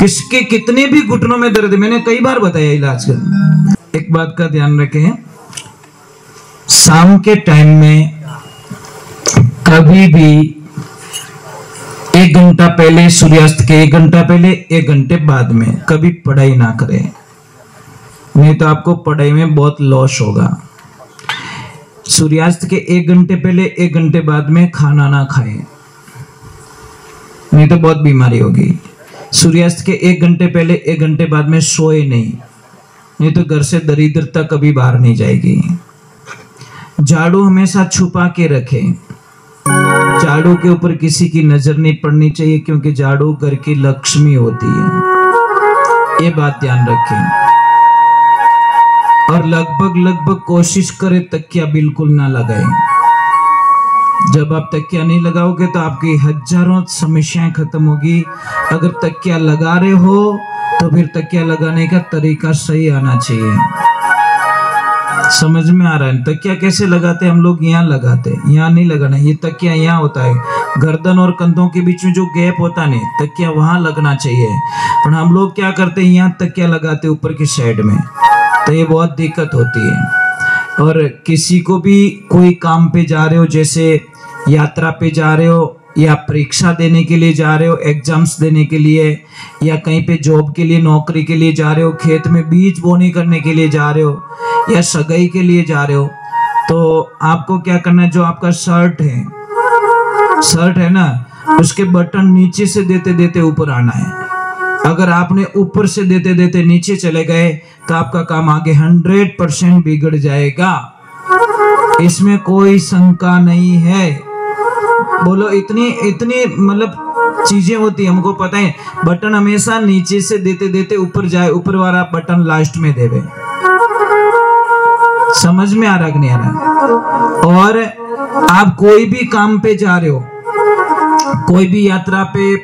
किसके कितने भी घुटनों में दर्द है, मैंने कई बार बताया इलाज का। एक बात का ध्यान रखें, शाम के टाइम में कभी भी 1 घंटा पहले सूर्यास्त के 1 घंटा पहले 1 घंटे बाद में कभी पढ़ाई ना करें, नहीं तो आपको पढ़ाई में बहुत लॉस होगा। सूर्यास्त के 1 घंटे पहले 1 घंटे बाद में खाना ना खाएं, नहीं तो बहुत बीमारी होगी। सूर्यास्त के 1 घंटे पहले 1 घंटे बाद में सोए नहीं तो घर से दरिद्रता कभी बाहर नहीं जाएगी। झाड़ू हमेशा छुपा के रखें, झाड़ू के ऊपर किसी की नजर नहीं पड़नी चाहिए, क्योंकि झाड़ू घर की लक्ष्मी होती है, ये बात ध्यान रखें। और लगभग कोशिश करें तकिया बिल्कुल ना लगाएं। जब आप तकिया नहीं लगाओगे तो आपकी हजारों समस्याएं खत्म होगी। अगर तकिया लगा रहे हो तो फिर तकिया लगाने का तरीका सही आना चाहिए। समझ में आ रहा है? तकिया कैसे लगाते हैं हम लोग? यहाँ लगाते हैं, यहाँ नहीं लगाना। ये तकिया यहाँ होता है, गर्दन और कंधों के बीच में जो गैप होता है, तकिया वहां लगना चाहिए। पर हम लोग क्या करते हैं, यहाँ तकिया लगाते ऊपर की साइड में, तो ये बहुत दिक्कत होती है। और किसी को भी कोई काम पे जा रहे हो, जैसे यात्रा पे जा रहे हो या परीक्षा देने के लिए जा रहे हो, एग्जाम्स देने के लिए, या कहीं पे जॉब के लिए नौकरी के लिए जा रहे हो, खेत में बीज बोनी करने के लिए जा रहे हो, या सगाई के लिए जा रहे हो, तो आपको क्या करना है, जो आपका शर्ट है ना, उसके बटन नीचे से देते देते ऊपर आना है। अगर आपने ऊपर से देते देते नीचे चले गए तो आपका काम आगे 100% बिगड़ जाएगा, इसमें कोई शंका नहीं है। बोलो, इतनी मतलब चीजें होती है, हमको पता है। बटन हमेशा नीचे से देते देते ऊपर जाए, ऊपर वाला बटन लास्ट में देवे। समझ में आ रहा कि नहीं आ रहा? और आप कोई भी काम पे जा रहे हो, कोई भी यात्रा पे,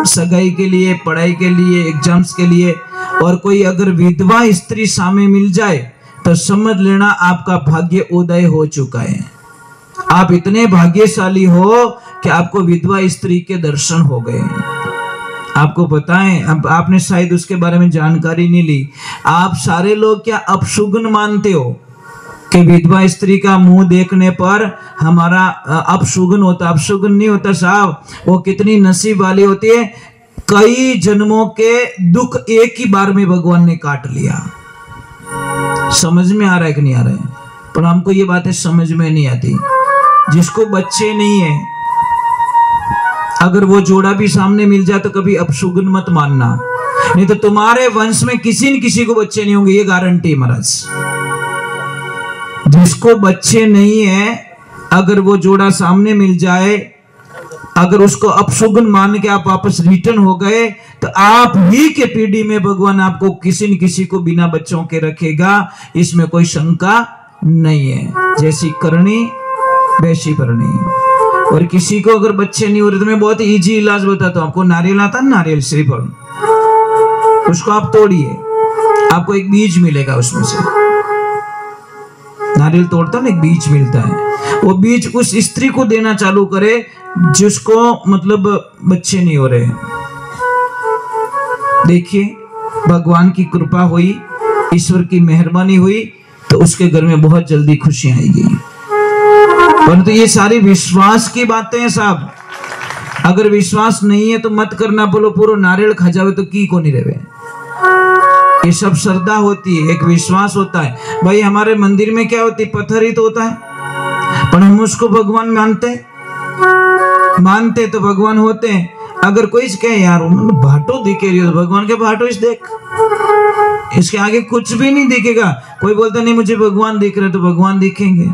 सगाई के लिए, पढ़ाई के लिए, एग्जाम्स के लिए, और कोई अगर विधवा स्त्री सामने मिल जाए तो समझ लेना आपका भाग्य उदय हो चुका है। आप इतने भाग्यशाली हो कि आपको विधवा स्त्री के दर्शन हो गए। आपको पता है, अब आपने शायद उसके बारे में जानकारी नहीं ली। आप सारे लोग क्या अपशुगन मानते हो कि विधवा स्त्री का मुंह देखने पर हमारा अपशुगन होता? अपशुगन नहीं होता साहब, वो कितनी नसीब वाली होती है, कई जन्मों के दुख एक ही बार में भगवान ने काट लिया। समझ में आ रहा है कि नहीं आ रहा है? पर हमको ये बातें समझ में नहीं आती। जिसको बच्चे नहीं है, अगर वो जोड़ा भी सामने मिल जाए तो कभी अपशुगन मत मानना, नहीं तो तुम्हारे वंश में किसी न किसी को बच्चे नहीं होंगे, ये गारंटी महाराज। जिसको बच्चे नहीं है, अगर वो जोड़ा सामने मिल जाए, अगर उसको अपशुगन मान के आप वापस रिटर्न हो गए, तो आप ही के पीढ़ी में भगवान आपको किसी न किसी को बिना बच्चों के रखेगा, इसमें कोई शंका नहीं है। जैसी करनी वैसी भरनी। और किसी को अगर बच्चे नहीं हो रहे तो मैं बहुत इजी इलाज बताता हूं आपको। नारियल आता है, नारियल श्रीफल, उसको आप तोड़िए, आपको एक बीज मिलेगा उसमें से। नारियल तोड़ता ना, एक बीज मिलता है। वो बीज उस स्त्री को देना चालू करे जिसको मतलब बच्चे नहीं हो रहे। देखिए, भगवान की कृपा हुई, ईश्वर की मेहरबानी हुई, तो उसके घर में बहुत जल्दी खुशी आएगी। परंतु ये सारी विश्वास की बातें हैं साहब। अगर विश्वास नहीं है तो मत करना। बोलो पूरा नारियल खा जावे तो की को नहीं रहे। ये सब श्रद्धा होती है, एक विश्वास होता है। भाई हमारे मंदिर में क्या होती है, पत्थर ही तो होता है, पर हम उसको भगवान मानते तो भगवान होते हैं। अगर कोई कहे यार भाटो दिखे रही हो, तो भगवान के भाटो इस देख, इसके आगे कुछ भी नहीं दिखेगा। कोई बोलता नहीं मुझे भगवान दिख रहे, तो भगवान दिखेंगे।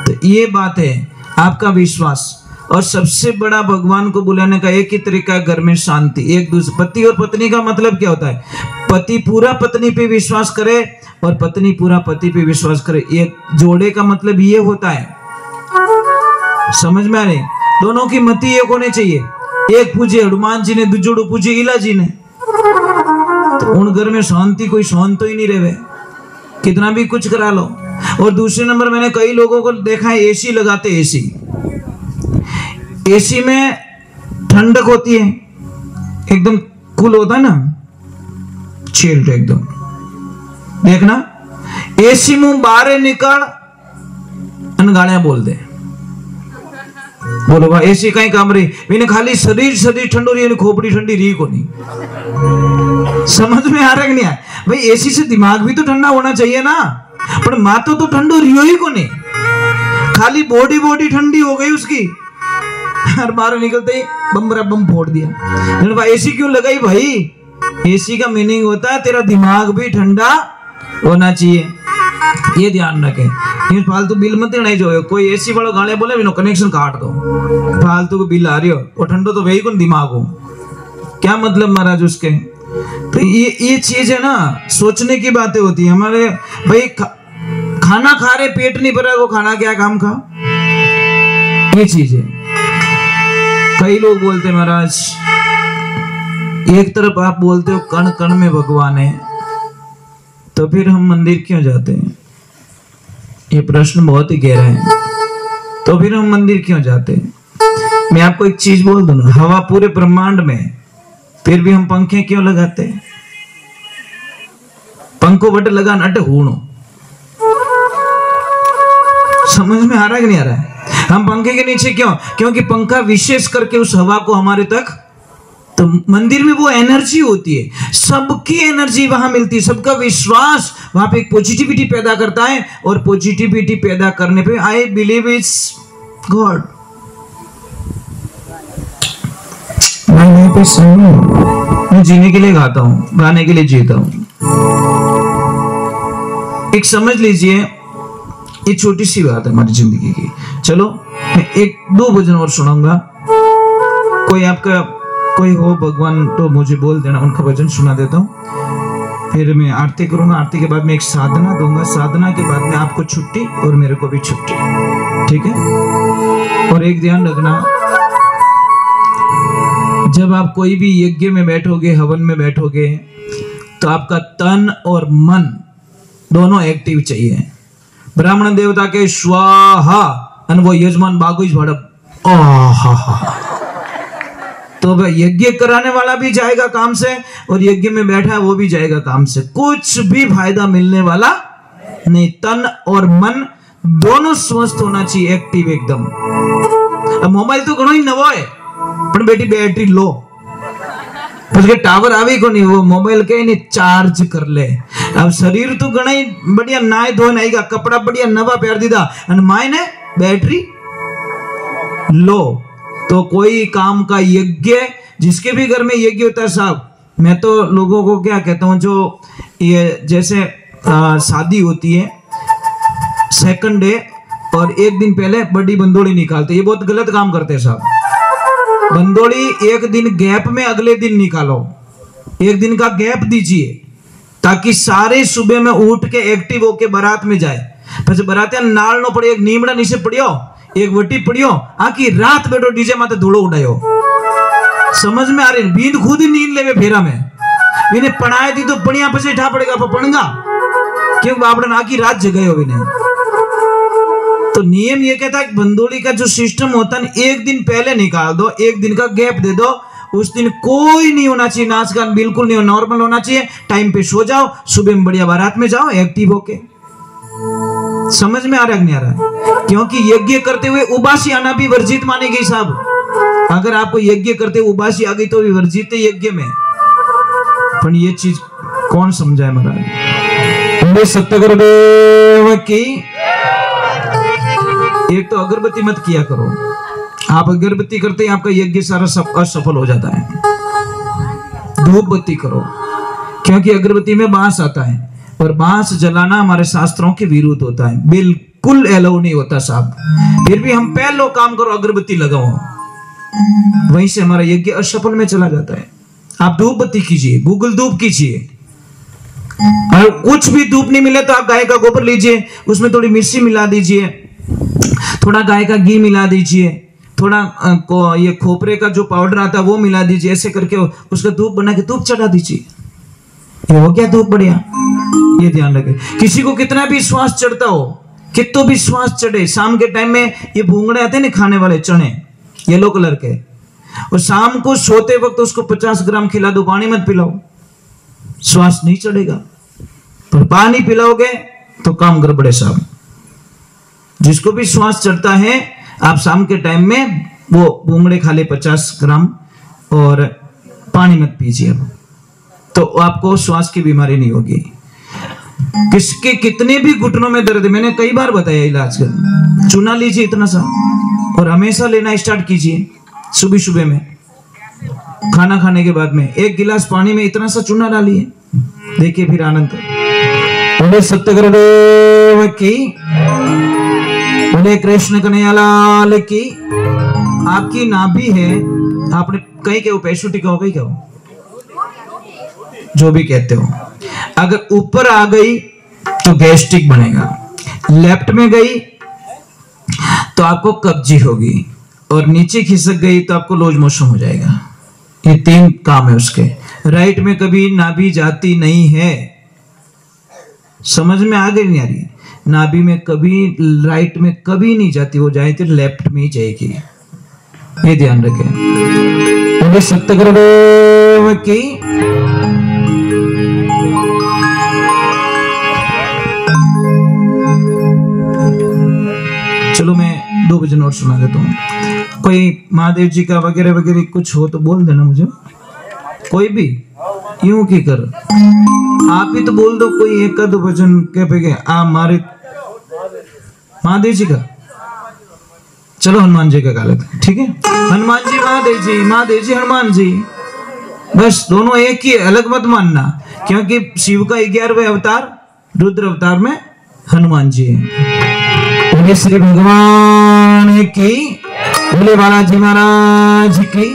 तो ये बात है आपका विश्वास। और सबसे बड़ा भगवान को बुलाने का एक ही तरीका है, घर में शांति। एक दूसरे पति और पत्नी का मतलब क्या होता है, पति पूरा पत्नी पे विश्वास करे और पत्नी पूरा पति पे विश्वास करे। ये जोड़े का मतलब ये होता है। समझ में आ रही? दोनों की मति एक होनी चाहिए। एक पूजे हनुमान जी ने, दूजोड़ू पूजे इला जी ने, तो उन घर में शांति कोई शांत ही नहीं रहे, कितना भी कुछ करा लो। और दूसरे नंबर मैंने कई लोगों को देखा है एसी लगाते। एसी में ठंडक होती है, एकदम कूल होता है ना, चिल्ड एकदम। देखना एसी मुंह बाहर निकल गालियां बोल दे, बोलो भाई एसी कहीं काम रही मैंने खाली शरीर ठंडो रही, खोपड़ी ठंडी रही को नहीं। समझ में आ रहा है कि नहीं आ भाई? एसी से दिमाग भी तो ठंडा होना चाहिए ना, पर मातो तो ठंडो रियो ही को नहीं, खाली बॉडी ठंडी हो गई उसकी, हर बार निकलते ही बम फोड़ दिया। एसी क्यों लगाई भाई? एसी का मीनिंग होता है तेरा दिमाग भी ठंडा होना चाहिए, ये ध्यान रखें। फालतू बिल मत देना, जो कोई एसी वाला गाने बोले बिना कनेक्शन काट दो, फालतू को बिल आ रही हो और ठंडो तो वही कौन दिमाग हो, क्या मतलब महाराज उसके। तो ये चीज है ना, सोचने की बातें होती है हमारे भाई। खाना खा रहे पेट नहीं भरा, वो खाना क्या काम खा, ये चीज है। कई लोग बोलते महाराज, एक तरफ आप बोलते हो कण कण में भगवान है, तो फिर हम मंदिर क्यों जाते हैं? ये प्रश्न बहुत ही गहरा है। तो फिर हम मंदिर क्यों जाते हैं? मैं आपको एक चीज बोल दूं ना, हवा पूरे ब्रह्मांड में, फिर भी हम पंखे क्यों लगाते हैं? पंखो बट लगा नट हूणो, समझ में आ रहा है कि नहीं आ रहा है? हम पंखे के नीचे क्यों? क्योंकि पंखा विशेष करके उस हवा को हमारे तक, तो मंदिर में वो एनर्जी होती है, सबकी एनर्जी वहां मिलती है, सबका विश्वास वहां पे एक पॉजिटिविटी पैदा करता है, और पॉजिटिविटी पैदा करने पे आई बिलीव इट्स गॉड। मैं जीने के लिए गाता हूं, गाने के लिए जीता हूं। एक समझ लीजिए, ये छोटी सी बात है हमारी जिंदगी की। चलो मैं एक दो भजन और सुनाऊंगा, कोई आपका कोई हो भगवान तो मुझे बोल देना, उनका भजन सुना देता हूँ, फिर मैं आरती करूंगा। आरती के बाद मैं एक साधना दूंगा, साधना के बाद में आपको छुट्टी और मेरे को भी छुट्टी, ठीक है? और एक ध्यान रखना, जब आप कोई भी यज्ञ में बैठोगे, हवन में बैठोगे, तो आपका तन और मन दोनों एक्टिव चाहिए। ब्राह्मण देवता के स्वाहा, वो यजमान बागुज भड़प आहा, तो वह यज्ञ कराने वाला भी जाएगा काम से, और यज्ञ में बैठा है वो भी जाएगा काम से, कुछ भी फायदा मिलने वाला नहीं। तन और मन दोनों स्वस्थ होना चाहिए, एक्टिव एकदम। अब मोबाइल तो घणो ही नवो है, पर बेटी बैटरी लो, उसके टावर आवे को नहीं, वो मोबाइल के नहीं चार्ज कर ले। अब शरीर तो घणा ही बढ़िया नाय धोन आएगा, कपड़ा बढ़िया नवा पहन दीदा, माय ने बैटरी लो। तो कोई काम का यज्ञ, जिसके भी घर में यज्ञ होता है साहब, मैं तो लोगों को क्या कहता हूं, जो ये जैसे शादी होती है, सेकंड डे और एक दिन पहले बड़ी बंदोड़ी निकालते, ये बहुत गलत काम करते हैं साहब। बंदोड़ी एक दिन गैप में अगले दिन निकालो, एक दिन का गैप दीजिए, ताकि सारे सुबह में उठ के एक्टिव होके बारात में जाए। फिर बारात नाल नो पड़े, एक नीमड़ा नीचे पड़ियो, एक वटी पड़ियो, आखी रात बैठो डीजे माते धूड़ो उड़ायो। समझ में आ रही? बींद खुद ही नींद लेवे फेरा में, इन्हें पढ़ाए थी तो पढ़िया पसे ठा पड़ेगा पड़गा, क्यों बापड़न आखी रात जगह हो इन्हें। तो नियम ये कहता है, बंदोली का जो सिस्टम होता है, एक दिन पहले निकाल दो, एक दिन का गैप दे दो, उस दिन कोई नहीं होना चाहिए, नाच गान बिल्कुल नहीं, नॉर्मल होना चाहिए, टाइम पे सो जाओ, सुबह में बढ़िया बारात में जाओ एक्टिव होके। समझ में आ रहा है नहीं आ रहा है? क्योंकि यज्ञ करते हुए उबासी आना भी वर्जित मानी गई साहब। अगर आपको यज्ञ करते हुए उबासी आ गई तो भी वर्जित है यज्ञ में। पर ये चीज कौन समझाए महाराज? सत्यगुरुदेव की। एक तो अगरबत्ती मत किया करो, आप अगरबत्ती करते ही आपका यज्ञ सारा असफल हो जाता है। धूप बत्ती करो, क्योंकि अगरबत्ती में बांस आता है, और बांस जलाना हमारे शास्त्रों के विरुद्ध होता है, बिल्कुल अलाउ नहीं होता साहब। फिर भी हम पहले काम करो, अगरबत्ती लगाओ, वहीं से हमारा यज्ञ असफल में चला जाता है। आप धूप बत्ती कीजिए, गूगल धूप कीजिए, और कुछ भी धूप नहीं मिले तो आप गाय का गोबर लीजिए, उसमें थोड़ी मिर्ची मिला दीजिए, थोड़ा गाय का घी मिला दीजिए, थोड़ा ये खोपरे का जो पाउडर आता है वो मिला दीजिए, ऐसे करके उसका धूप बना के धूप चढ़ा दीजिए, ये हो गया धूप बढ़िया। ये ध्यान रखें, किसी को कितना भी श्वास चढ़ता हो, कितो भी श्वास चढ़े, शाम के टाइम में ये भूंगड़े आते हैं ना खाने वाले चने येलो कलर के, और शाम को सोते वक्त उसको 50 ग्राम खिला दो, पानी मत पिलाओ, श्वास नहीं चढ़ेगा। पर पानी पिलाओगे तो काम गड़बड़े साहब। जिसको भी श्वास चढ़ता है, आप शाम के टाइम में वो भूंगड़े खा ले 50 ग्राम और पानी मत पीजिए, तो आपको श्वास की बीमारी नहीं होगी। किसके कितने भी घुटनों में दर्द है, मैंने कई बार बताया इलाज कर, चूना लीजिए इतना सा और हमेशा लेना स्टार्ट कीजिए। सुबह सुबह में खाना खाने के बाद में 1 गिलास पानी में इतना सा चूना डालिए, देखिए फिर आनंद। बोले सत्य गुरुदेव की, बोले कृष्ण कन्हैया लाल की। आपकी नाभि है, आपने कहीं के पैसुटी कहो, कहीं कहो, जो भी कहते हो, अगर ऊपर आ गई तो गैस्ट्रिक बनेगा, लेफ्ट में गई तो आपको कब्जी होगी, और नीचे खिसक गई तो आपको लूज मोशन हो जाएगा। ये 3 काम है उसके। राइट में कभी नाभि जाती नहीं है, समझ में आ गई नहीं आ रही? नाभि में कभी राइट में कभी नहीं जाती, वो जाएगी लेफ्ट में ही जाएगी, ये ध्यान रखें। सत्य गुरुदेव की। चलो मैं 2 भजन और सुना देता हूँ। कोई महादेव जी का वगैरह वगैरह कुछ हो तो बोल देना मुझे, कोई भी यूं की कर, आप ही तो बोल दो कोई एक आध भजन के पे आ मारे महादेव जी का। चलो हनुमान जी का गा लेते हैं, ठीक है? हनुमान जी महादेव जी हनुमान जी, बस दोनों एक ही, अलग मत मानना, क्योंकि शिव का 11वें अवतार रुद्र अवतार में हनुमान जी है। बोले श्री भगवान की, बोले बालाजी महाराज की।